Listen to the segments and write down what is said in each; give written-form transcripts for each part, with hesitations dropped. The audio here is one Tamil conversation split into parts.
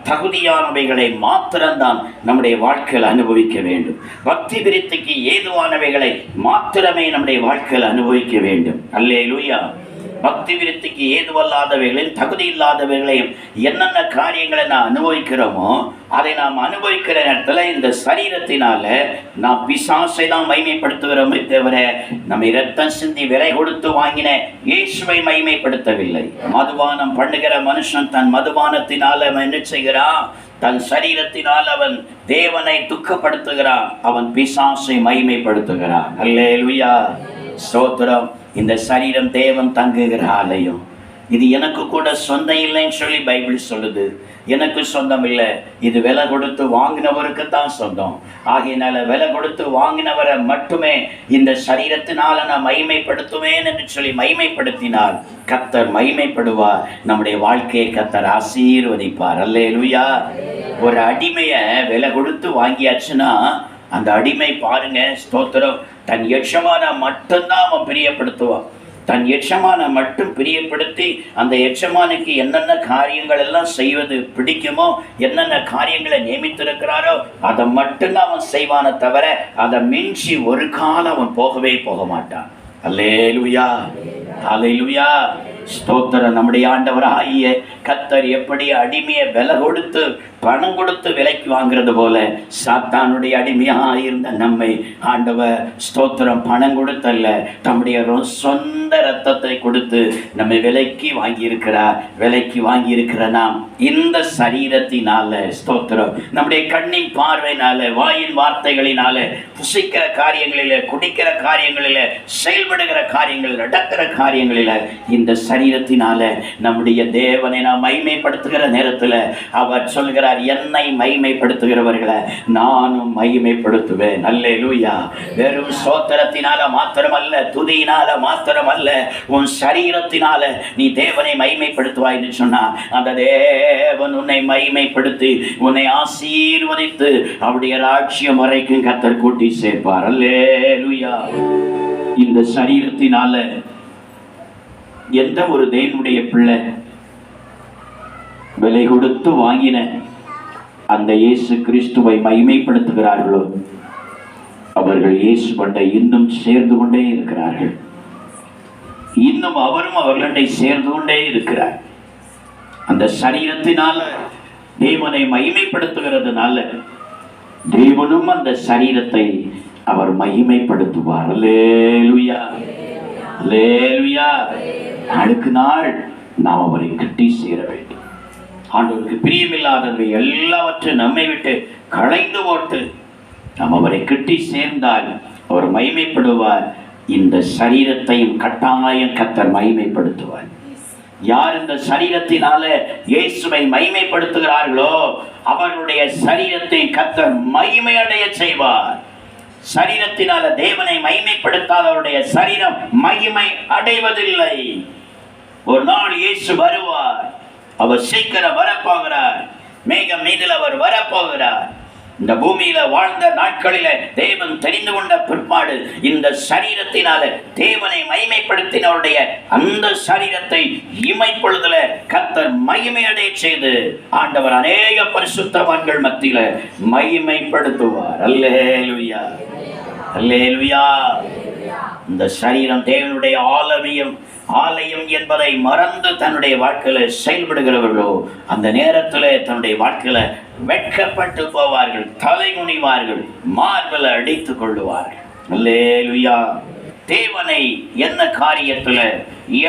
தகுதியானவைகளை மாத்திரம்தான் நம்முடைய வாழ்க்கையில் அனுபவிக்க வேண்டும். பக்தி விருத்திக்கு ஏதுவானவைகளை மாத்திரமே நம்முடைய வாழ்க்கையில் அனுபவிக்க வேண்டும். அல்லேலூயா. பக்தி விருத்திக்கு ஏதுவல்லாதவைகளையும் தகுதி இல்லாதவைகளையும் என்னென்ன காரியங்களை நான் அனுபவிக்கிறோமோ அதை நாம் அனுபவிக்கிற நேரத்தில் இந்த சரீரத்தினால நாம் பிசாசை தான் மைமைப்படுத்துகிறோமே தவிர நம்ம இரத்தம் சிந்தி விலை கொடுத்து வாங்கின இயேசுவை மைமைப்படுத்தவில்லை. மதுபானம் பண்ணுகிற மனுஷன் தன் மதுபானத்தினால் அவன் என்ன செய்கிறான்? தன் சரீரத்தினால் அவன் தேவனை துக்கப்படுத்துகிறான், அவன் பிசாசை மைமைப்படுத்துகிறான். அல்லேலூயா, ஸ்தோத்திரம். இந்த சரீரம் தேவன் தங்குகிற ஆலயம். இது எனக்கு கூட சொந்தம் இல்லைன்னு சொல்லி பைபிள் சொல்லுது. எனக்கு சொந்தம் இல்லை, இது விலை கொடுத்து வாங்கினவருக்கு தான் சொந்தம். ஆகையினால விலை கொடுத்து வாங்கினவரை மட்டுமே இந்த சரீரத்தினால நான் மகிமைப்படுத்துவேன் என்று சொல்லி மகிமைப்படுத்தினால் கர்த்தர் மகிமைப்படுவார். நம்முடைய வாழ்க்கையை கர்த்தர் ஆசீர்வதிப்பார். அல்லேலூயா. ஒரு அடிமையை விலை கொடுத்து வாங்கியாச்சுன்னா அந்த அடிமை பாருங்க, ஸ்தோத்திரம், தன் எஜமான மட்டும்தான் அவன் பிரியப்படுத்துவான். தன் எஜமான மட்டும் பிரியப்படுத்தி அந்த எஜமானுக்கு என்னென்ன காரியங்கள் எல்லாம் செய்வது பிடிக்குமோ, என்னென்ன காரியங்களை நியமித்திருக்கிறாரோ அதை மட்டும்தான் அவன் செய்வானே தவிர அதை மிஞ்சி ஒரு காலம் அவன் போகவே போக மாட்டான். அல்லேலூயா, அல்லேலூயா, ஸ்தோத்திரம். நம்முடைய ஆண்டவராகிய கர்த்தர் எப்படி அடிமையை விலை கொடுத்து பணம் கொடுத்து விலைக்கு வாங்கிறது போல சாத்தானுடைய அடிமையாக இருந்த நம்மை ஆண்டவர் ஸ்தோத்திரம் பணம் கொடுத்தல்ல, தம்முடைய சொந்த ரத்தத்தை கொடுத்து நம்மை விலைக்கு வாங்கியிருக்கிறார். விலைக்கு வாங்கியிருக்கிற நாம் இந்த சரீரத்தினால ஸ்தோத்திரம் நம்முடைய கண்ணின் பார்வையினால, வாயின் வார்த்தைகளினால, புசிக்கிற காரியங்களில, குடிக்கிற காரியங்களில, செயல்படுகிற காரியங்கள், நடக்கிற காரியங்களில இந்த சரீரத்தினால நம்முடைய தேவனை நாம் மகிமைப்படுத்துகிற நேரத்தில் அவர் சொல்கிறார், என்னை மகிமைப்படுத்துகிறவர்களை நானும் மகிமைப்படுத்துவேன். அல்லேலூயா. வெறும் ஸ்தோத்திரத்தினால மாத்திரமல்ல, துதியினால மாத்திரமல்ல, உன் சரீரத்தினால நீ தேவனை மகிமைப்படுத்துவாய் என்று சொன்னா அந்த தேவன் உன்னை மகிமைப்படுத்தி உன்னை ஆசீர்வதித்து அவருடைய ராஜ்யம் வரைக்கும் கர்த்தர் கூட்டி சேர்ப்பார். அல்லேலூயா. இந்த சரீரத்தினால எந்த ஒரு தேவனுடைய பிள்ளை விலை கொடுத்து வாங்கின அந்த இயேசு கிறிஸ்துவை மகிமைப்படுத்துகிறார்களோ அவர்கள் இயேசு கொண்டை இன்னும் சேர்ந்து கொண்டே இருக்கிறார்கள். இன்னும் அவரும் அவர்களை சேர்ந்து கொண்டே இருக்கிறார். அந்த சரீரத்தினால தேவனை மகிமைப்படுத்துகிறதுனால தேவனும் அந்த சரீரத்தை அவர் மகிமைப்படுத்துவார். அல்லேலூயா, அல்லேலூயா. நாளுக்கு நாள் நாம் அவரை கட்டி சேர வேண்டும். ஆண்டவருக்கு பிரியமில்லாதவை எல்லாவற்றையும் நம்மை விட்டு களைந்து போட்டு நாம் அவரை கட்டி சேர்ந்தால் அவர் மகிமைப்படுவார். இந்த சரீரத்தையும் கட்டாயம் கர்த்தர் மகிமைப்படுத்துவார். யார் இந்த சரீரத்தினால இயேசுவை மகிமைப்படுத்துகிறார்களோ அவர்களுடைய சரீரத்தை கர்த்தர் மகிமையடைய செய்வார். சரீரத்தினால தேவனை மகிமைப்படுத்தாதவருடைய சரீரம் மகிமை அடைவதில்லை. ஒரு நாள் இயேசு வருவார். அவர் சீக்கிரம் வரப்போகிறார். மேகம் மீதில் அவர் வரப்போகிறார். இந்த பூமியில வாழ்ந்த நாட்களில தேவன் தெரிந்து கொண்ட பிற்பாடு இந்த சரீரத்தினால தேவனை மகிமைப்படுத்தினவருடைய அந்த சரீரத்தை இமைப்பொழுதுல கர்த்தர் மகிமையடைய செய்து ஆண்டவர் அநேக பரிசுத்தவான்கள் மத்தியில மகிமைப்படுத்துவார். அல்லேலூயா, அல்லேலூயா. இந்த சரீரம் தேவனுடைய ஆலயம் என்பதை மறந்து தன்னுடைய வாழ்க்கையில செயல்படுகிறவர்களோ அந்த நேரத்தில் தன்னுடைய வாழ்க்கையில வெட்கப்பட்டு போவார்கள், தலைகுனிவார்கள், மார்பல அடித்துக் கொள்ளுவார்கள். அல்லேலூயா. தேவனை என்ன காரியத்துல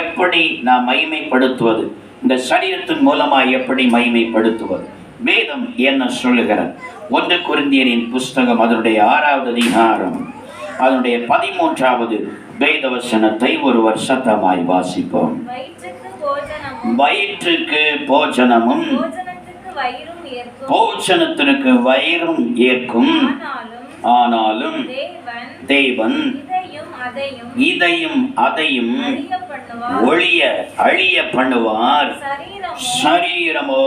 எப்படி நாம் மகிமைப்படுத்துவது, இந்த சரீரத்தின் மூலமா எப்படி மகிமைப்படுத்துவது, வேதம் என்ன சொல்லுகிறது? 1 கொரிந்தியரின் புஸ்தகம் அதனுடைய 6வது அதிகாரம் அதனுடைய 13வது வேத வசனத்தை ஒருவர் சத்தமாய் வாசிப்போம். வயிற்றுக்கு போஜனமும் போஜனத்திற்கு வயிறும் ஏற்கும், ஆனாலும் தேவன் இதையும் அதையும் ஒளிய அழிய பண்ணுவார். சரீரமோ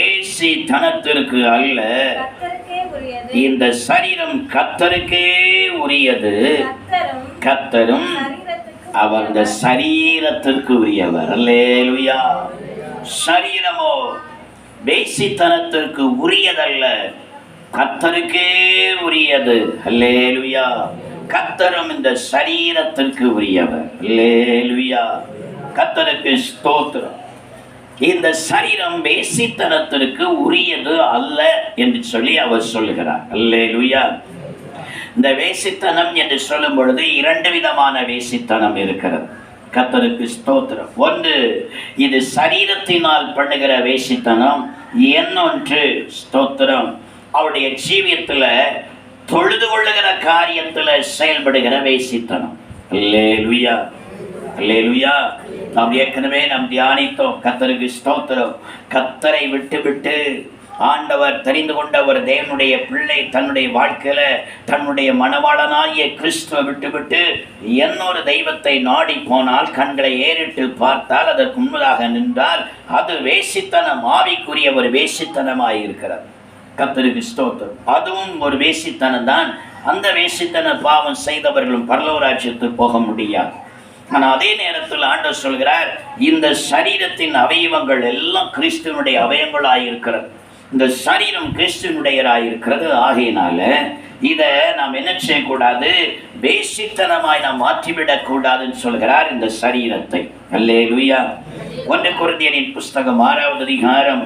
பேசித்தனத்திற்கு அல்ல, இந்த சரீரம் கர்த்தருக்கே உரியது. கர்த்தரும் அவர் இந்த சரீரத்திற்கு உரியவர். அல்லேலூயா. சரீரமோ வேசித்தனத்திற்கு உரியதல்ல, கர்த்தருக்கே உரியது. அல்லேலூயா. கர்த்தரும் இந்த சரீரத்திற்கு உரியவர். அல்லேலூயா. கர்த்தருக்கு ஸ்தோத்திரம். இந்த சரீரம் வேசித்தனத்திற்கு உரியது அல்ல என்று சொல்லி அவர் சொல்லுகிறார். அல்லேலூயா. இந்த வேசித்தனம் என்று சொல்லும் பொழுது 2 விதமான வேசித்தனம் இருக்கிறது. கர்த்தருக்கு ஸ்தோத்திரம். ஒன்று, இது சரீரத்தினால் பண்ணுகிற வேசித்தனம். இன்னொன்று, ஸ்தோத்திரம், அவருடைய ஜீவியத்தில் தொழுது கொள்ளுகிற காரியத்தில் செயல்படுகிற வேசித்தனம். அல்லேலூயா. அல்லேலூயா. நாம் ஏற்கனவே தியானித்தோம். கர்த்தருக்கு ஸ்தோத்திரம். கர்த்தரை விட்டு ஆண்டவர் தெரிந்து கொண்ட ஒரு தேவனுடைய பிள்ளை தன்னுடைய வாழ்க்கையில தன்னுடைய மணவாளனாகிய கிறிஸ்துவை விட்டு இன்னொரு தெய்வத்தை நாடி போனால், கண்களை ஏறிட்டு பார்த்தால், அதற்கு முன்பதாக நின்றால், அது வேசித்தனம், ஆவிக்குரிய ஒரு வேசித்தனமாய் இருக்கிறது. கர்த்தருக்கு ஸ்தோத்திரம். அதுவும் ஒரு வேசித்தனம் தான். அந்த வேசித்தன பாவம் செய்தவர்களும் பரலோக ராஜ்யத்துக்கு போக முடியாது. ஆனால் அதே நேரத்தில் ஆண்டவர் சொல்கிறார், இந்த சரீரத்தின் அவயவங்கள் எல்லாம் கிறிஸ்துவனுடைய அவயவங்களாயிருக்கிறது. இந்த சரீரம் கிறிஸ்துவனுடையராயிருக்கிறது. ஆகையினால இதை நாம் என்ன செய்யக்கூடாது, வேசித்தனமாய் நாம் மாற்றிவிடக் கூடாதுன்னு சொல்கிறார் இந்த சரீரத்தை. அல்லேலூயா. 1 கொரிந்தியரின் புஸ்தகம் 6வது அதிகாரம்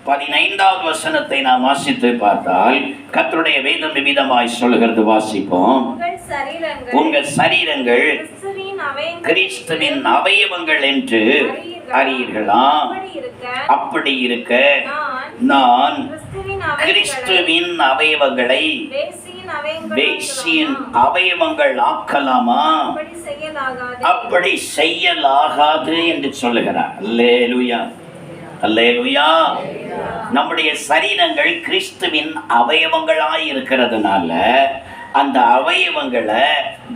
15வது வசனத்தை நாம் வாசித்து பார்த்தால், கர்த்தருடைய வேதம் விவிதமாய் சொல்கிறது. வாசிப்போம். உங்கள் சரீரங்கள் கிறிஸ்துவின் அவயவங்கள் என்று அறியீர்களா? அப்படி இருக்க நான் கிறிஸ்துவின் அவயவங்களை வேசியின் அவயவங்கள் ஆக்கலாமா? அப்படி செய்யலாகாது என்று சொல்லுகிறார். அல்லேலூயா. அல்லேலூயா. நம்முடைய சரீரங்கள் கிறிஸ்துவின் அவயவங்களாய் இருக்கிறதுனால அந்த அவயவங்களை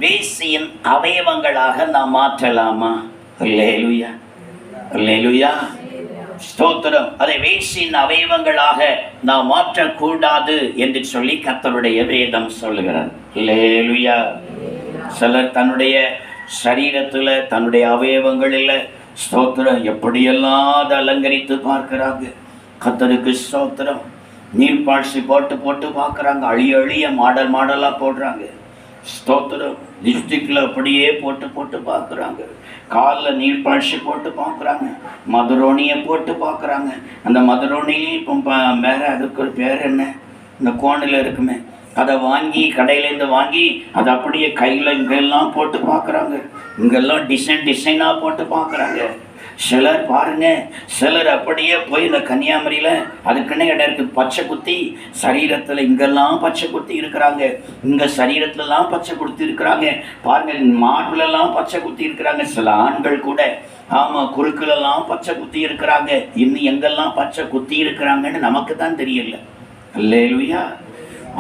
வேசியின் அவயவங்களாக நாம் மாற்றலாமா? அல்லேலூயா. அல்லேலூயா. ஸ்தோத்திரம். அதை வேசியின் அவயவங்களாக நாம் மாற்றக்கூடாது என்று சொல்லி கர்த்தருடைய வேதம் சொல்லுகிறார். அல்லேலூயா. சிலர் தன்னுடைய சரீரத்தில் தன்னுடைய அவயவங்களில் ஸ்தோத்திரம் எப்படியெல்லாம் அதை அலங்கரித்து பார்க்கிறாங்க. கர்த்தருக்கு ஸ்தோத்திரம். நீர்ப்பாழ்ச்சி போட்டு பார்க்குறாங்க. அழிய மாடலாக போடுறாங்க. ஸ்தோத்திரம். லிப்ஸ்டிக்கில் அப்படியே போட்டு பார்க்குறாங்க. காலில் நீர்ப்பாழ்ச்சி போட்டு பார்க்குறாங்க. மதுரோனியை போட்டு பார்க்குறாங்க. அந்த மதுரோனியும் இப்போ மேலே அதுக்கு ஒரு பேர் என்ன, இந்த கோணில் இருக்குமே, அதை வாங்கி கடையிலேருந்து வாங்கி அதை அப்படியே கையில் இங்கெல்லாம் போட்டு பார்க்குறாங்க. இங்கெல்லாம் டிசைனாக போட்டு பார்க்குறாங்க. சிலர் பாருங்க, சிலர் அப்படியே போய் இந்த கன்னியாகுமரியில் அதுக்குன்னே இடம் இருக்குது, பச்சை குத்தி சரீரத்தில் இங்கெல்லாம் பச்சை குத்தி இருக்கிறாங்க. இங்கே சரீரத்துலலாம் பச்சை குத்தி இருக்கிறாங்க. பாருங்க, மாட்டுலலாம் பச்சை குத்தி இருக்கிறாங்க. சில ஆண்கள் கூட ஆமாம் குறுக்குலெல்லாம் பச்சை குத்தி இருக்கிறாங்க. இன்னும் எங்கெல்லாம் பச்சை குத்தி இருக்கிறாங்கன்னு நமக்கு தான் தெரியல. அல்லேலூயா.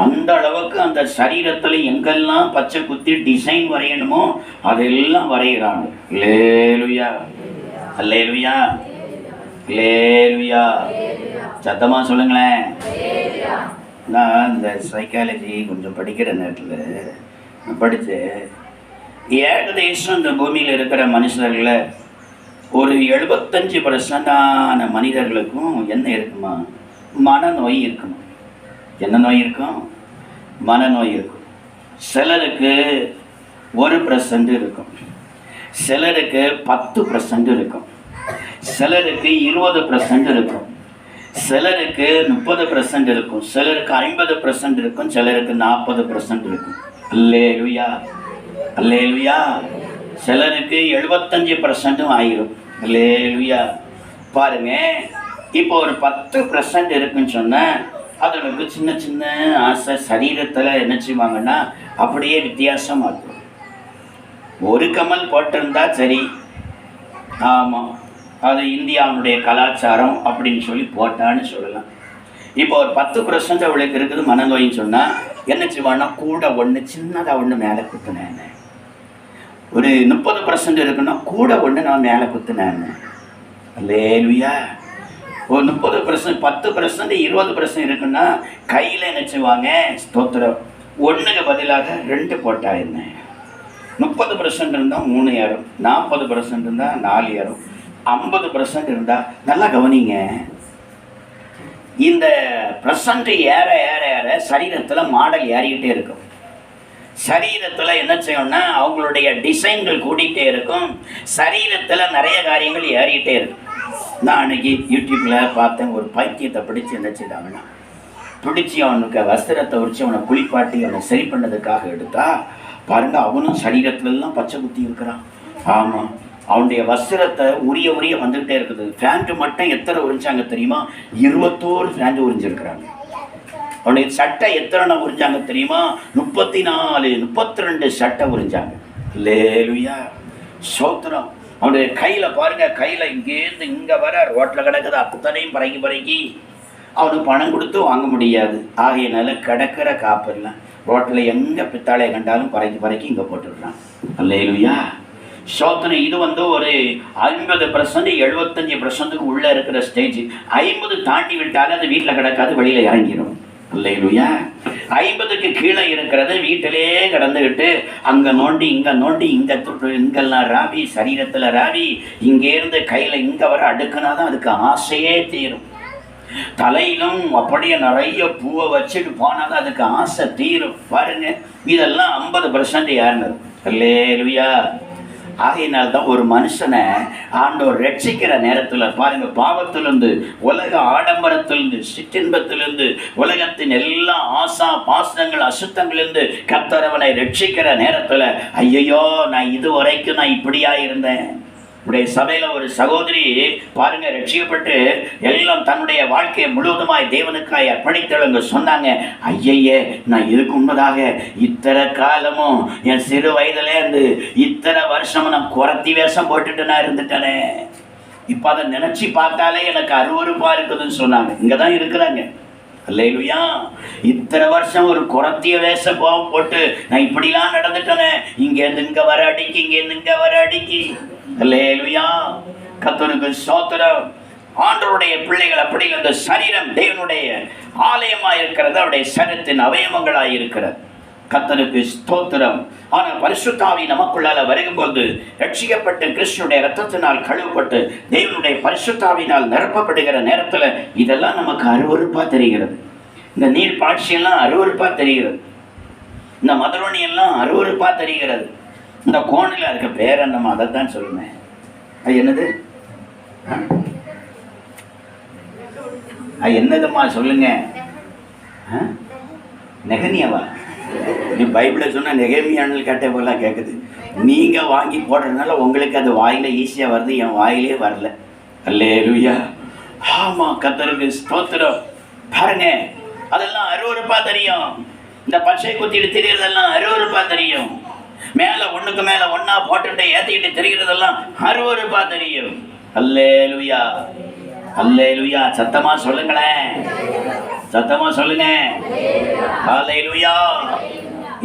அந்த அளவுக்கு அந்த சரீரத்தில் எங்கெல்லாம் பச்சை குத்தி டிசைன் வரையணுமோ அதெல்லாம் வரைகிறாங்க. அல்லேலூயா. அல்லேலூயா. அல்லேலூயா. சத்தமா சொல்லுங்களேன். நான் இந்த சைக்காலஜி கொஞ்சம் படிக்கிற நேரத்தில் படித்து ஏகதேசம் இந்த பூமியில் இருக்கிற மனுஷர்களை ஒரு 75% மனிதர்களுக்கும் என்ன இருக்குமா, மனநோய் இருக்குமா. என்ன நோய் இருக்கும்? மனநோய் இருக்கும். சிலருக்கு 1% இருக்கும், சிலருக்கு 10% இருக்கும், சிலருக்கு 20% இருக்கும், சிலருக்கு 30% இருக்கும், சிலருக்கு 50% இருக்கும், சிலருக்கு 40% இருக்கும். அல்லேலூயா. அல்லேலூயா. சிலருக்கு 75% ஆயிரும். அல்லேலூயா. பாருங்க, இப்போ ஒரு 10% இருக்குன்னு சொன்னால் அதற்கு சின்ன சின்ன ஆசை சரீரத்தில் என்ன செய்வாங்கன்னா அப்படியே வித்தியாசமாக இருக்கும். ஒரு கமல் போட்டிருந்தா சரி, ஆமாம் அது இந்தியாவுடைய கலாச்சாரம் அப்படின்னு சொல்லி போட்டான்னு சொல்லலாம். இப்போ ஒரு 10% அவளுக்கு இருக்குது மனநோயின்னு சொன்னால் என்ன செய்வான்னா கூட ஒன்று சின்னதாக ஒன்று மேலே குத்துனேன். ஒரு 30% இருக்குன்னா கூட ஒன்று நான் மேலே குத்துனேன். அல்லேலூயா. ஒரு 30%, 10%, 20% இருக்குன்னா கையில் என்ன செய்வாங்க, ஸ்தோத்திரம், 1க்கு பதிலாக 2 போட்டா என்ன. 30% இருந்தால் 3 ஏறும், 40% இருந்தால் 4 ஏறும், 50% இருந்தா நல்லா கவனிங்க. இந்த % ஏற ஏற ஏற சரீரத்துல மாடல் ஏறிக்கிட்டே இருக்கும். சரீரத்துல என்ன செய்யணும்னா அவங்களுடைய டிசைன்கள் கூட்டிகிட்டே இருக்கும். சரீரத்துல நிறைய காரியங்கள் ஏறிக்கிட்டே இருக்கும். நான் அன்னைக்கு யூடியூப்ல பார்த்தேன், ஒரு பைத்தியத்தை பிடிச்சி என்ன செய்தாங்கன்னா, பிடிச்சி அவனுக்கு வஸ்திரத்தை உரிச்சு அவனை குளிப்பாட்டி அவனை சரி பண்ணதுக்காக எடுத்தா பாருங்க, அவனும் சரீரத்துலலாம் பச்சை குத்தி இருக்கிறான். ஆமாம், அவனுடைய வஸ்திரத்தை உரிய வந்துகிட்டே இருக்குது. ஃபேண்ட்டு மட்டும் எத்தனை உறிஞ்சாங்க தெரியுமா? 21 ஃபேண்ட் உறிஞ்சிருக்கிறாங்க. அவனுடைய சட்டை எத்தனை உறிஞ்சாங்க தெரியுமா? 34 32 சட்டை உறிஞ்சாங்க. அல்லேலூயா, ஸ்தோத்திரம். அவனுடைய கையில் பாருங்க, கையில் இங்கேருந்து இங்கே வர ரோட்டில் கிடக்குது அத்தனையும் பறக்கி அவனுக்கு பணம் கொடுத்து வாங்க முடியாது. ஆகையினால கிடக்கிற காப்பெல்லாம் ரோட்டில் எங்கே பித்தாளையை கண்டாலும் பறக்கி இங்கே போட்டுடுறான். அல்லேலூயா, ஸ்தோத்திரம். இது ஒரு 50% 75% உள்ளே இருக்கிற ஸ்டேஜ். 50 தாண்டி விட்டாலும் அது வீட்டில் கிடக்காது, வெளியில் இறங்கிடும். அல்லேலூயா. 50க்கு கீழே இருக்கிறது வீட்டிலே கிடந்துக்கிட்டு அங்கே நோண்டி இங்கே தொட்டு இங்கெல்லாம் ராவி, சரீரத்தில் ராவி, இங்கேருந்து கையில் இங்கே வர அடுக்குனாதான் அதுக்கு ஆசையே தீரும். தலையிலும் அப்படியே நிறைய பூவை வச்சுட்டு போனாலும் அதுக்கு ஆசை தீரும். பாருங்க, இதெல்லாம் 50% ஏறினது. அல்லேலூயா. ஆகையினால்தான் ஒரு மனுஷனை ஆண்டவர் ரட்சிக்கிற நேரத்தில் பாருங்க, பாவத்திலிருந்து, உலக ஆடம்பரத்திலிருந்து, சிற்றின்பத்திலிருந்து, உலகத்தின் எல்லா ஆசா பாசங்கள் அசுத்தங்களிலிருந்து கர்த்தர் அவனை ரட்சிக்கிற நேரத்தில், ஐயையோ நான் இதுவரைக்கும் நான் இப்படியா இருந்தேன். உடைய சபையில் ஒரு சகோதரி பாருங்க, ரட்சிக்கப்பட்டு எல்லாம் தன்னுடைய வாழ்க்கையை முழுவதுமாய் தேவனுக்காய் அர்ப்பணித்தவங்க சொன்னாங்க, ஐயையே நான் இதுக்கு முன்பதாக இத்தனை காலமும் என் சிறு வயதுல இருந்து இத்தனை வருஷமும் நான் குறத்தி வேஷம் போட்டுட்டு நான் இருந்துட்டேனே, இப்போ அதை நினைச்சு பார்த்தாலே எனக்கு அருவருப்பா இருக்குதுன்னு சொன்னாங்க. இங்கே தான் இருக்கிறாங்க. அல்லேலூயா. இத்தனை வருஷம் ஒரு குறத்திய வேஷம் போட்டு நான் இப்படிலாம் நடந்துட்டேனே, இங்கேருந்து இங்கே வர அடிக்கி, இங்கேருந்து இங்கே வர அடிக்கி. அல்லேலூயா, கர்த்தருக்கு ஸ்தோத்திரம். ஆண்டவருடைய பிள்ளைகள் அப்படி அந்த சரீரம் தேவனுடைய ஆலயமாக இருக்கிறது, அவருடைய சரீரத்தின் அவயவங்களாக இருக்கிறது. கர்த்தருக்கு ஸ்தோத்திரம். ஆனால் பரிசுத்தாவி நமக்குள்ளால வரும்போது, ரட்சிக்கப்பட்டு கிறிஸ்துடைய இரத்தத்தினால் கழுவப்பட்டு தேவனுடைய பரிசுத்தாவினால் நிரப்பப்படுகிற நேரத்தில் இதெல்லாம் நமக்கு அருவருப்பாக தெரிகிறது. இந்த நீர் பாட்சியெல்லாம் அருவருப்பாக தெரிகிறது. இந்த மதுரணி எல்லாம் அருவருப்பாக தெரிகிறது. இந்த கோணில் இருக்க பேர் நம்ம அதைத்தான் சொல்லுவேன். அது என்னது? அது என்னதும்மா சொல்லுங்க? நெகனியாவா? நீ பைபிளை சொன்னால் நெகமியானல் கேட்ட போலாம் கேட்குது. நீங்கள் வாங்கி போடுறதுனால உங்களுக்கு அது வாயில் ஈஸியாக வருது, என் வாயிலே வரல. அல்லேலூயா. ஆமாம், கர்த்தருக்கு ஸ்தோத்திரம். பாருங்க, அதெல்லாம் அருவருப்பாக தெரியும். இந்த பச்சை குத்திட்டு தெரியறதெல்லாம் அருவருப்பாக தெரியும். மேலே ஒன்றுக்கு மேலே ஒன்றா போட்டுட்டு ஏற்றிக்கிட்டு தெரிகிறதெல்லாம் அருவருப்பாக தெரியும். அல்லேலூயா, அல்லேலூயா. சத்தமாக சொல்லுங்களேன், சத்தமாக சொல்லுங்க. அல்லேலூயா.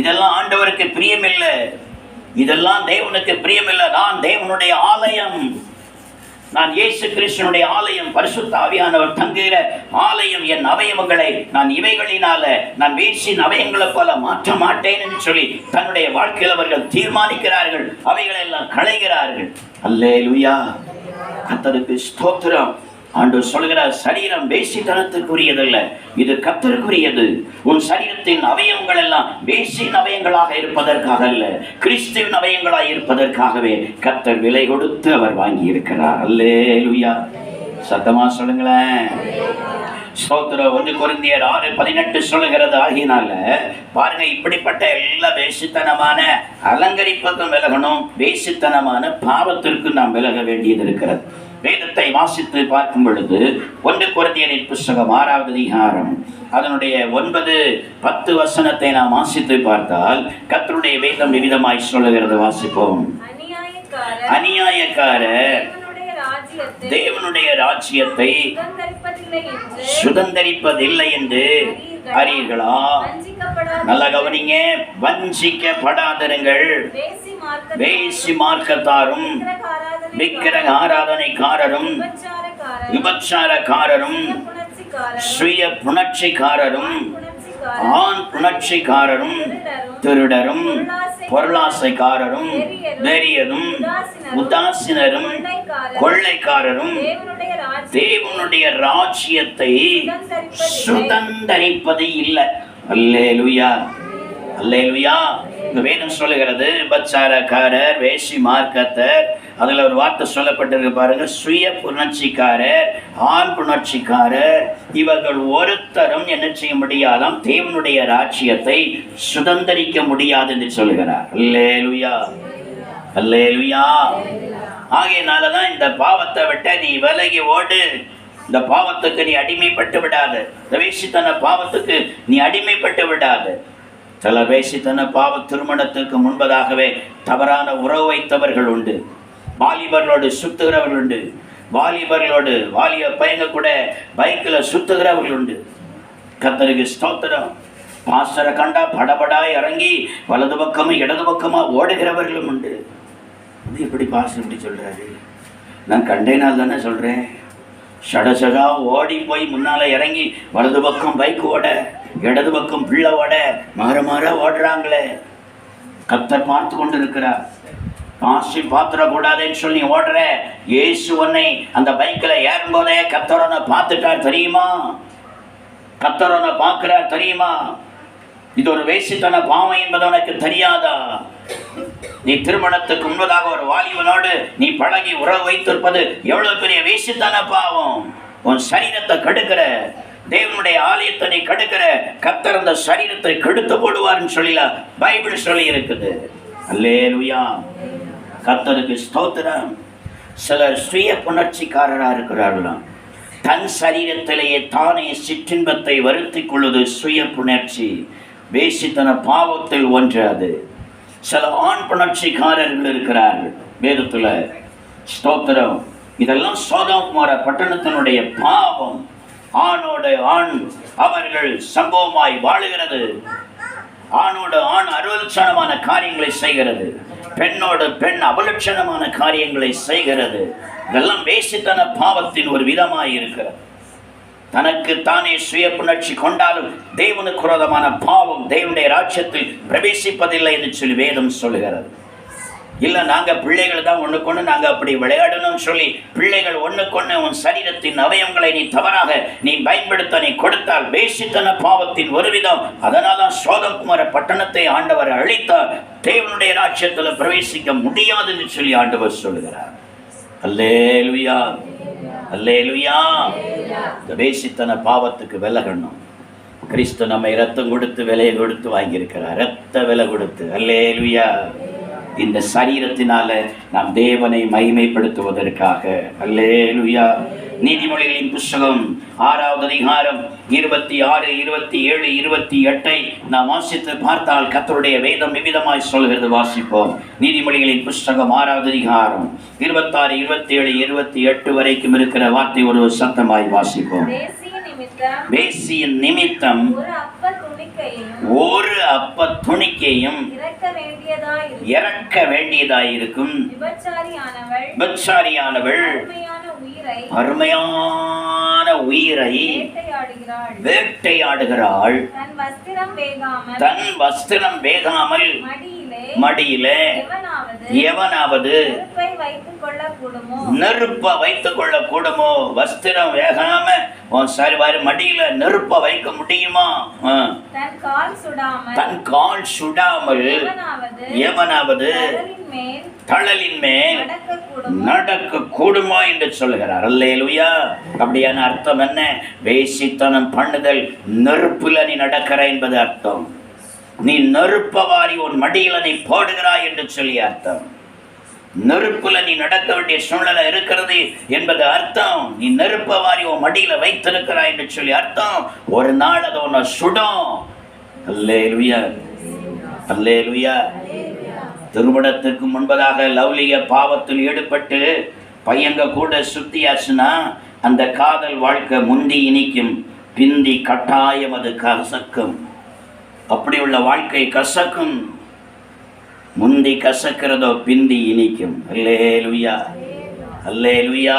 இதெல்லாம் ஆண்டவருக்கு பிரியமில்லை, இதெல்லாம் தேவனுக்கு பிரியமில்லை. நான் தேவனுடைய ஆலயம், நான் இயேசு கிறிஸ்துனுடைய ஆலயம், பரிசுத்த ஆவியானவர் தங்குகிற ஆலயம். என் அவயவங்களை நான் இவைகளினால நான் வேசின் அவயங்களை போல மாற்ற மாட்டேன் என்று சொல்லி தன்னுடைய வாழ்க்கையில் அவர்கள் தீர்மானிக்கிறார்கள், அவைகளை எல்லாம் களைகிறார்கள். அல்லேலூயா, கர்த்தருக்கு ஸ்தோத்திரம். ஆண்டவர் சொல்கிறார், சரீரம் வேசித்தனத்துக்குரியதல்ல, இது கர்த்தருக்குரியது. உன் சரீரத்தின் அவயவங்கள் எல்லாம் வேசின் அவயங்களாக இருப்பதற்காக அல்ல, கிறிஸ்துவின் அவயங்களாக இருப்பதற்காகவே கர்த்தர் விலை கொடுத்து அவர் வாங்கி இருக்கிறார். அல்லேலூயா. சத்தமா சொல்லுங்களேன். ஸ்தோத்திரம். 1 கொரிந்தியர் 6:18 சொல்லுகிறது, ஆகினால பாருங்க, இப்படிப்பட்ட எல்லா வேசித்தனமான அலங்கரிப்புக்கும் விலகணும், வேசித்தனமான பாவத்திற்கு நாம் விலக வேண்டியது இருக்கிறது. வேதத்தை வாசித்து பார்க்கும் பொழுது 1 கொரிந்தியரின் புஸ்தகம் 6வது அதிகாரம் அதனுடைய 9-10 வசனத்தை நாம் வாசித்து பார்த்தால் கர்த்தருடைய வேதம் விவிதமாய் சொல்லுகிறது. வாசிப்போம். அநியாயக்காரர் தேவனுடைய ராஜ்யத்தை சுதந்தரிப்பதில்லை என்று அறியீர்களா? நல்ல கவனிங்க. வஞ்சிக்கப்படாதிருங்கள். வேசி மார்க்கத்தாரும், விக்கிரக ஆராதனைக்காரரும், விபச்சாரக்காரரும், சுய புணர்ச்சிக்காரரும், ஆண் புணர்ச்சிக்காரரும், திருடரும், பொருளாசைக்காரரும் வெறியரும் உதாசீனரும் கொள்ளைக்காரரும் தேவனுடைய ராஜ்யத்தை சுதந்தரிப்பது இல்லை. அல்லேலூயா, அல்லேலூயா. இந்த வேதம் சொல்லுகிறது பச்சாரக்காரர், வேசி மார்க்கத்தர், அதுல ஒரு வார்த்தை சொல்லப்பட்டிருக்கு பாருங்க, சுய புணர்ச்சிக்காரர், ஆண் புணர்ச்சிக்காரர், இவர்கள் ஒருத்தரும் என்ன செய்ய முடியாதாம், தேவனுடைய ராஜ்யத்தை சுதந்தரிக்க முடியாது என்று சொல்லுகிறார். அல்லேலூயா, அல்லேலூயா. ஆகையினாலதான் இந்த பாவத்தை விட்ட நீ விலகி ஓடு. இந்த பாவத்துக்கு நீ அடிமைப்பட்டு விடாது. இந்த வேசித்தன பாவத்துக்கு நீ அடிமைப்பட்டு விடாது. சில வேசித்தன பாவ திருமணத்துக்கு முன்பதாகவே தவறான உறவு வைத்தவர்கள் உண்டு. வாலிபர்களோடு சுத்துகிறவர்கள் உண்டு. வாலிய பையங்க கூட பைக்கில் சுத்துகிறவர்கள் உண்டு. கர்த்தருக்கு ஸ்தோத்திரம். பாஸ்டரை கண்டா படபடா இறங்கி வலது பக்கமும் இடது பக்கமா ஓடுகிறவர்களும் உண்டு. இது எப்படி பாஸ்டர் இப்படி சொல்றாரு? நான் கண்டேனால் தானே சொல்றேன். சடசடா ஓடி போய் முன்னால இறங்கி வலது பக்கம் பைக் ஓட, இடது பக்கம் பிள்ளை ஓட, மாற ஓடுறாங்களே. கர்த்தர் பார்த்து கொண்டு இருக்கிறார். பாசி பாத்திரக்கூடாதுன்னு சொல்லி ஓடுற இயேசு உன்னை அந்த பைக்கில் ஏறும்போதே கர்த்தரனை பார்த்துட்டார் தெரியுமா? கர்த்தரனை பார்க்கிறார் தெரியுமா? இது ஒரு வேசித்தன பாவம் என்பது உனக்கு தெரியாதா? நீ திருமணத்துக்கு முன்பதாக ஒரு வாலிபனோடு நீ பழகி உறவு வைத்திருப்பது எவ்வளவு பெரிய வேசித்தன பாவம். உன் சரீரத்தை கெடுக்கிற, தேவனுடைய ஆலயத்தை நீ கெடுக்கிற. கர்த்தர் அந்த சரீரத்தை கெடுத்து போடுவார்னு சொல்லல பைபிள் சொல்லி இருக்குது. அல்லேலூயா, கர்த்தருக்கு ஸ்தோத்திரம். சிலர் சுய புணர்ச்சிக்காரராக இருக்கிறார்களாம். தன் சரீரத்திலேயே தானே சிற்றின்பத்தை வருத்திக் கொள்வது சுய புணர்ச்சி, வேசித்தன பாவத்தில் ஒன்று அது. சில ஆண் புணர்ச்சிக்காரர்கள் இருக்கிறார்கள் வேதத்தில். ஸ்தோத்திரம். இதெல்லாம் சோதோம் பட்டணத்தினுடைய பாவம். ஆணோடு ஆண் அவர்கள் சம்பவமாய் வாழுகிறது. ஆணோடு ஆண் அருவலட்சணமான காரியங்களை செய்கிறது. பெண்ணோடு பெண் அபலட்சணமான காரியங்களை செய்கிறது. இதெல்லாம் வேசித்தன பாவத்தின் ஒரு விதமாய் இருக்கிறது. தனக்கு தானே சுய புணர்ச்சி கொண்டாலும் தேவனுக்கு விரோதமான பாவம் தேவனுடைய ராஜ்யத்தில் பிரவேசிப்பதில்லை என்று சொல்லி வேதம் சொல்லுகிறது. இல்லை நாங்கள் பிள்ளைகள் தான் ஒன்றுக்கொன்று நாங்கள் அப்படி விளையாடணும்னு சொல்லி பிள்ளைகள் ஒன்றுக்கொன்று உன் சரீரத்தின் அவயவங்களை நீ தவறாக நீ பயன்படுத்த நீ கொடுத்தால் வேசித்தன பாவத்தின் ஒரு விதம். அதனால தான் சோதோம் பட்டணத்தை ஆண்டவர் அழித்தார். தேவனுடைய ராஜ்யத்தில் பிரவேசிக்க முடியாதுன்னு சொல்லி ஆண்டவர் சொல்லுகிறார். அல்லேலூயா, அல்லேலூயா. இந்த வேசித்தன பாவத்துக்கு விலகணும். கிறிஸ்து நம்மை ரத்தம் கொடுத்து விலையை கொடுத்து வாங்கியிருக்கிறார். ரத்த விலை கொடுத்து. அல்லேலூயா. இந்த சரீரத்தினால நாம் தேவனை மகிமைப்படுத்துவதற்காக. அல்லேலூயா. நீதிமொழிகளின் புஸ்தகம் 6வது அதிகாரம் 26, 27, 28 நாம் வாசித்து பார்த்தால் கர்த்தருடைய வேதம் விவிதமாய் சொல்கிறது. வாசிப்போம். நீதிமொழிகளின் புஸ்தகம் 6வது அதிகாரம் 26, 27, 28 வரைக்கும் இருக்கிற வார்த்தை ஒரு சத்தமாய் வாசிப்போம். வேசியின் நிமித்தம் ஒரு அப்ப துணிக்கையும் இறக்க வேண்டியதாயிருக்கும். விபச்சாரியானவள் அருமையான உயிரை வேட்டையாடுகிறாள். தன் வஸ்திரம் வேகாமல் மடியிலே எவனாவது நெருப்ப வைத்துக் கொள்ள கூடுமோ? வஸ்திரம் வேகாம மடியில நெருப்ப வைக்க முடியுமா? தன் கால் சுடாமல் எவனாவது தழலின் மேல் நடக்க கூடுமா என்று சொல்லுகிறார். அல்லேலூயா. அப்படியான அர்த்தம் என்ன? வேசித்தனம் பண்ணுதல் நெருப்புல நீ நடக்கிற என்பது அர்த்தம். நீ நெருப்பவாரி உன் மடியில நீ போடுகிறாய் என்று சொல்லி அர்த்தம். நெருப்புல நீ நடக்க வேண்டிய சூழ்நிலை இருக்கிறது என்பது அர்த்தம். நீ நெருப்பவாரி உன் மடியில வைத்திருக்கிறாய் என்று சொல்லி அர்த்தம். ஒரு நாள் அது உன்னை சுடும். அல்லேலூயா, அல்லேலூயா. திருமணத்திற்கு முன்பதாக லவ்லிய பாவத்தில் ஈடுபட்டு பையங்க கூட சுத்தியாச்சுன்னா அந்த காதல் வாழ்க்கை முந்தி இனிக்கும், பிந்தி கட்டாயம் அது கசக்கும். அப்படி உள்ள வாழ்க்கை கசக்கும். முந்தி கசக்கிறதோ பிந்தி இனிக்கும். அல்லேலூயா, அல்லேலூயா.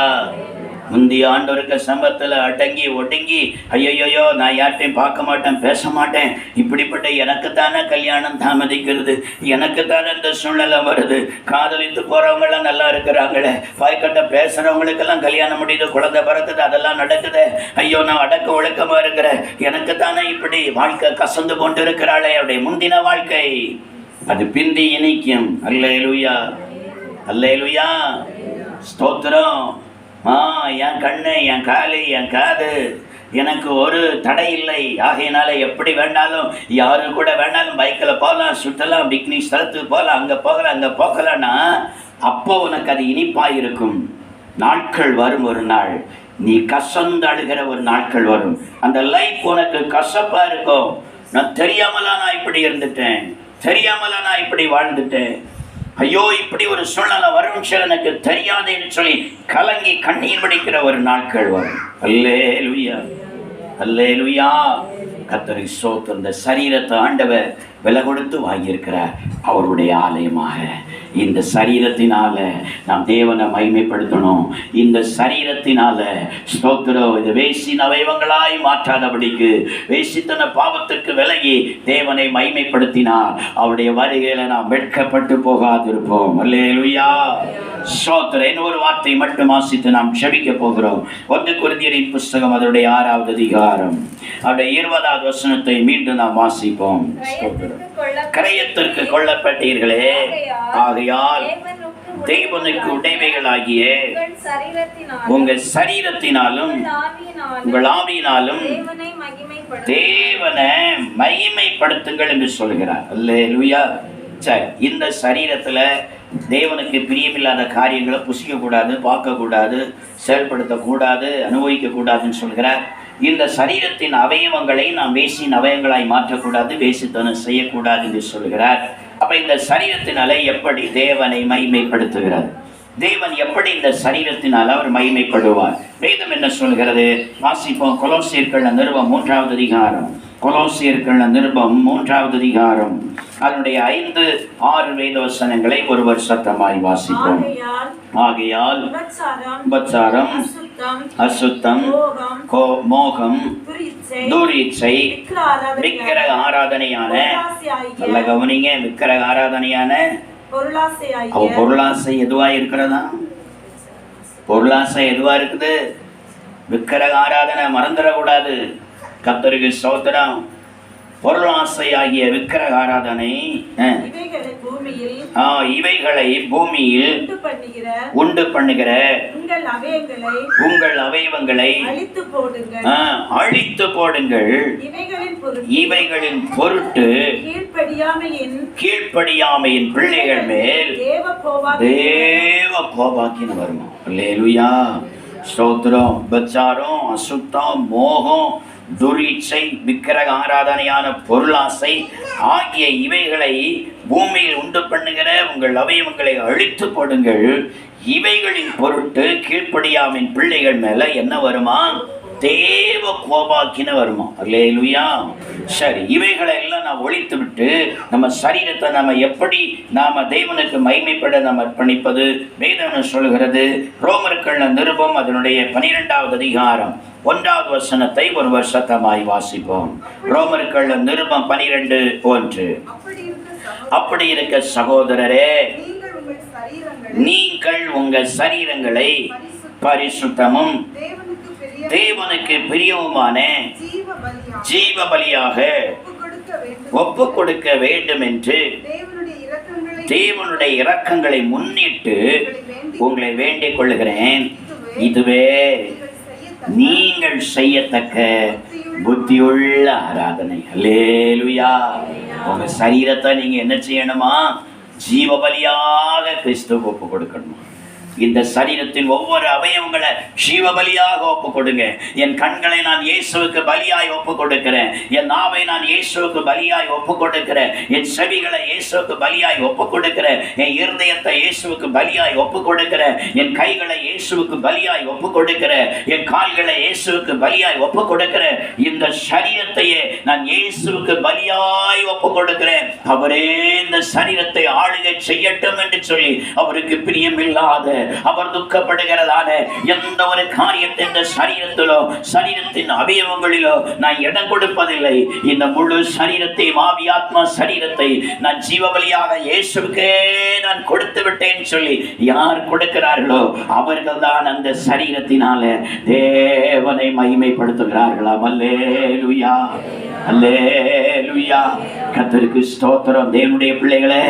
முந்தைய ஆண்டவருக்கு சம்பத்தில் அடங்கி ஒடுங்கி ஐயோயோ நான் யார்ட்டையும் பார்க்க மாட்டேன், பேச மாட்டேன், இப்படிப்பட்ட எனக்குத்தானே கல்யாணம் தாமதிக்கிறது, எனக்குத்தானே இந்த சூழ்நிலை வருது, காதலித்து போகிறவங்களாம் நல்லா இருக்கிறாங்களே, வாய்க்கட்ட பேசுகிறவங்களுக்கெல்லாம் கல்யாணம் முடியுது, குழந்தை பிறக்குது, அதெல்லாம் நடக்குது, ஐயோ நான் அடக்க ஒழுக்கமாக இருக்கிறேன், எனக்குத்தானே இப்படி வாழ்க்கை கசந்து கொண்டு இருக்கிறாளே. அவருடைய முந்தின வாழ்க்கை அது பிந்தி இணைக்கும். அல்லேலூயா, அல்லேலூயா, ஸ்தோத்திரம். என் கண்ணு, என் காலு, என் காது, எனக்கு ஒரு தடை இல்லை, ஆகையினால எப்படி வேணாலும் யாரு கூட வேணாலும் பைக்கில் போகலாம், சுற்றலாம், பிக்னிக் ஸ்தலத்துக்கு போகலாம், அங்கே போகலாம், அங்கே போகலான்னா அப்போ உனக்கு அது இனிப்பாக இருக்கும். நாட்கள் வரும், ஒரு நாள் நீ கசந்து அழுகிற ஒரு நாட்கள் வரும். அந்த லைஃப் உனக்கு கசப்பா இருக்கும். நான் தெரியாமலா நான் இப்படி இருந்துட்டேன், தெரியாமலா நான் இப்படி வாழ்ந்துட்டேன், ஐயோ இப்படி ஒரு சூழ்நிலை வரும் எனக்கு தெரியாதுன்னு சொல்லி கலங்கி கண்ணீர் வடிக்கிற ஒரு நாட்கள் வரும். அல்லேலூயா, அல்லேலூயா. கர்த்தருக்கு ஸ்தோத்திரம். இந்த சரீரத்தை ஆண்டவர் விலை கொடுத்து வாங்கியிருக்கிறார் அவருடைய ஆலயமாக. இந்த சரீரத்தினால நாம் தேவனை மகிமைப்படுத்தணும். இந்த சரீரத்தினால ஸ்தோத்திரம், இது வேசின் அவயவங்களாய் மாற்றாதபடிக்கு வேசித்தன பாவத்திற்கு விலகி தேவனை மகிமைப்படுத்தினார் அவருடைய வருகையில நாம் வெட்கப்பட்டு போகாதிருப்போம். அல்லேலூயா, ஸ்தோத்திரம். ஒரு வார்த்தை மட்டும் வாசித்து நாம் ஜெபிக்க போகிறோம். 1 கொரிந்தியரின் புஸ்தகம் அதனுடைய 6வது அதிகாரம் அவருடைய 20வது வசனத்தை மீண்டும் நாம் வாசிப்போம். கரையத்திற்கு கொள்ளப்பட்டீர்களே, ஆகையால் தேவனுக்கு உடைமைகளாகிய உங்கள் சரீரத்தினாலும் உங்கள் ஆவியினாலும் தேவனை மகிமைப்படுத்துங்கள் என்று சொல்கிறார். அல்லேலூயா. சரி, இந்த சரீரத்தில் தேவனுக்கு பிரியமில்லாத காரியங்களை புசிக்கக்கூடாது, பார்க்கக்கூடாது, செயல்படுத்தக்கூடாது, அனுபவிக்கக்கூடாதுன்னு சொல்கிறார். இந்த சரீரத்தின் அவயவங்களை நாம் வேசின் அவயவங்களாய் மாற்றக்கூடாது, வேசித்தனம் செய்யக்கூடாது என்று சொல்கிறார். அப்ப இந்த சரீரத்தினால எப்படி தேவனை மகிமைப்படுத்துகிறார்? தேவன் எப்படி இந்த சரீரத்தினால் அவர் மகிமைப்படுவார்? வேதம் என்ன சொல்கிறது? வாசிப்போம். கொலோசியர்கள் நிருபம் 3வது அதிகாரம். கொலோசியர்கள் நிருபம் 3வது அதிகாரம் அதனுடைய 5, 6 வேத வசனங்களை ஒருவர் சத்தமாய் வாசிப்போம். ஆகையால் உபச்சாரம், அசுத்தம், மோகம், துரிச்சை, விக்கிரக ஆராதனையான, நல்ல கவனிங்க, விக்கிரக ஆராதனையான பொருளாசை எதுவா இருக்கிறதா? பொருளாசை எதுவா இருக்குது? விக்கிரக ஆராதனை மறந்துடக்கூடாது. கர்த்தருக்கு ஸ்தோத்திரம். பொருளாசை ஆகிய விக்கிரக ஆராதனை இவைகளை பூமியில் உண்டு பண்ணுகிற உங்கள் அவயவங்களை அழித்து போடுங்கள். இவைகளின் பொருட்டு கீழ்ப்படியாமையின் பிள்ளைகள் மேல் தேவ கோபாக்கின வருமா. அல்லேலூயா, ஸ்தோத்திரம். உபச்சாரம், அசுத்தம், மோகம், துரிச்சை, விக்கிரக ஆராதனையான பொருளாசை ஆகிய இவைகளை பூமியில் உண்டு பண்ணுகிற உங்கள் அவயவங்களை அழித்து போடுங்கள். இவைகளின் பொருட்டு கீழ்ப்படியாமையின் பிள்ளைகள் மேல என்ன வருமா? தேவ கோபாக்கின வருமா. அல்லேலூயா. சரி, இவைகளை எல்லாம் நான் ஒழித்து விட்டு நம்ம சரீரத்தை நம்ம எப்படி நாம தேவனுக்கு மகிமைப்பட நாம் அர்ப்பணிப்பது? வேதம் சொல்கிறது. ரோமர்கள் நிருபம் அதனுடைய 12வது அதிகாரம் 1வது வசனத்தை ஒரு வருஷத்தமாய் வாசிப்போம். ரோமர்கள் நிருபம் 12:1. அப்படி இருக்க சகோதரரே, நீங்கள் உங்கள் சரீரங்களை பரிசுத்தமும் தேவனுக்கு பிரியவுமான ஜீவ பலியாக ஒப்பு கொடுக்க வேண்டும் என்று தேவனுடைய இரக்கங்களை முன்னிட்டு உங்களை வேண்டிக் கொள்கிறேன். இதுவே நீங்கள் செய்யத்தக்க புத்தியுள்ள ஆராதனை. அல்லேலூயா. உங்க சரீரத்தை நீங்க என்ன செய்யணுமா? ஜீவ பலியாக கிறிஸ்துவுக்கு ஒப்பு கொடுக்கணும். இந்த சரீரத்தின் ஒவ்வொரு அவயவங்களை ஜீவ பலியாக ஒப்பு கொடுங்க. என் கண்களை நான் இயேசுவுக்கு பலியாய் ஒப்பு கொடுக்கிறேன். என் நாவை நான் இயேசுவுக்கு பலியாய் ஒப்பு கொடுக்கிறேன். என் செவிகளை இயேசுவுக்கு பலியாய் ஒப்பு கொடுக்கிறேன். என் இருதயத்தை இயேசுவுக்கு பலியாய் ஒப்பு கொடுக்கிறேன். என் கைகளை இயேசுவுக்கு பலியாய் ஒப்பு கொடுக்கிறேன். என் கால்களை இயேசுவுக்கு பலியாய் ஒப்பு கொடுக்கிறேன். இந்த சரீரத்தையே நான் இயேசுவுக்கு பலியாய் ஒப்பு கொடுக்கிறேன். அவரே இந்த சரீரத்தை ஆளுகை செய்யட்டும் என்று சொல்லி அவருக்கு பிரியமில்லாத அவர் துக்கப்படுகிறதான எந்த ஒரு காரியத்தை இந்த சரீரத்திலோ சரீரத்தின் அவயவங்களிலோ நான் இடம் கொடுப்பதில்லை. இந்த முழு சரீரத்தை, ஆவி ஆத்மா சரீரத்தை நான் ஜீவபலியாக இயேசுவுக்கே நான் கொடுத்து விட்டேன் சொல்லி யார் கொடுக்கிறார்களோ அவர்கள் தான் அந்த சரீரத்தினால தேவனை மகிமைப்படுத்துகிறார்களாம். அல்லேலூயா, அல்லேலூயா. கர்த்தருக்கு ஸ்தோத்திரம். தேவனுடைய பிள்ளைகளே,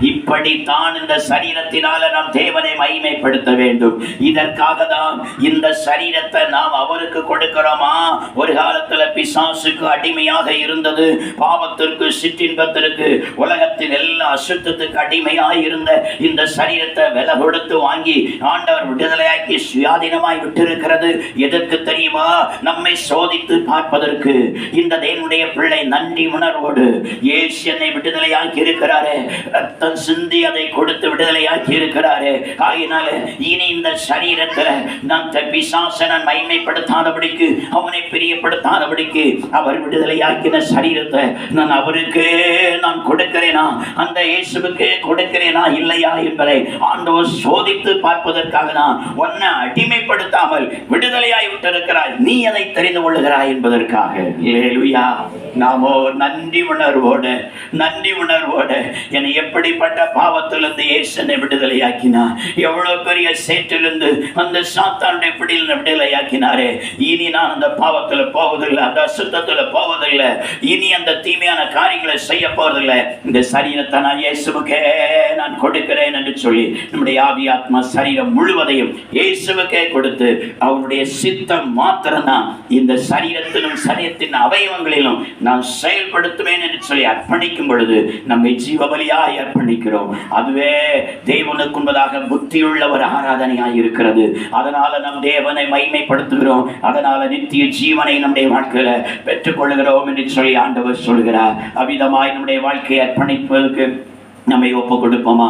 இப்படித்தான் இந்த சரீரத்தினால நாம் தேவனை மகிமைப்படுத்த வேண்டும். இதற்காக தான் இந்த சரீரத்தை நாம் அவருக்கு கொடுக்கிறோமா? ஒரு காலத்துல பிசாசுக்கு அடிமையாக இருந்தது, பாவத்திற்கு, சிற்றின்பத்திற்கு, உலகத்தின் எல்லா அசுத்தத்துக்கு அடிமையாக இருந்த இந்த சரீரத்தை விலை கொடுத்து வாங்கி ஆண்டவர் விடுதலையாக்கி சுயாதீனமாய் விட்டிருக்கிறது. எதற்கு தெரியுமா? நம்மை சோதித்து பார்ப்பதற்கு. இந்த தேவனுடைய பிள்ளை நன்றி உணர்வோடு இயேசு என்னை விடுதலையாக்கி இருக்கிறாரே, ரத்தம் சிந்தி அதை கொடுத்து விடுதலையாக்கி இருக்கிறாரே, ஆகினால இனி இந்த சரீரத்துல நான் பிசாசனை மகிமைப்படுத்தாதபடிக்கு, அவனை பிரியப்படுத்தாதபடிக்கு அவர் விடுதலையாக்கின சரீரத்தை நான் அவருக்கு நான் கொடுக்கிறேனா, அந்த இயேசுவுக்கு கொடுக்கிறேனா இல்லையா என்பதை ஆண்டவர் சோதித்து பார்ப்பதற்காக நான் உன்னை அடிமைப்படுத்தாமல் விடுதலையாய் விட்டிருக்கிறாய், நீ அதை தெரிந்து கொள்ளுகிறாய் என்பதற்காக. அல்லேலூயா. நாமோ நன்றி உணர்வோடு என்னை எப்படிப்பட்ட பாவத்திலிருந்து இயேசுனை விடுதலையாக்கினா, எவ்வளவு பெரிய சேற்றிலிருந்து அந்த சாத்தானுடைய பிடியில் விடுதலையாக்கினாரே, இனி நான் அந்த பாவத்தில் போவதில்லை, அந்த அசுத்தத்தில் போவதில்லை, இனி அந்த தீமையான காரியங்களை செய்ய போவதில்லை, இந்த சரீரத்தை நான் இயேசுவுக்கே நான் கொடுக்கிறேன் என்று சொல்லி நம்முடைய ஆவி ஆத்மா சரீரம் முழுவதையும் இயேசுவுக்கே கொடுத்து அவருடைய சித்தம் மாத்திரம்தான் இந்த சரீரத்திலும் சரீரத்தின் அவயவங்களிலும் நான் செயல்படுத்துவேன் என்று சொல்லி அர்ப்பணிக்கும் பொழுது நம்மை ஜீவபலியாய் அர்ப்பணிக்கிறோம். அதுவே தேவனுக்கு முன்பதாக புத்தியுள்ள ஒரு ஆராதனையாய் இருக்கிறது. அதனால நம் தேவனை மகிமைப்படுத்துகிறோம், அதனால நித்திய ஜீவனை நம்முடைய வாழ்க்கையில பெற்றுக்கொள்கிறோம் என்று சொல்லி ஆண்டவர் சொல்கிறார். அவ்விதமாய் நம்முடைய வாழ்க்கையை அர்ப்பணிப்பதற்கு நம்மை ஒப்பு கொடுப்போமா?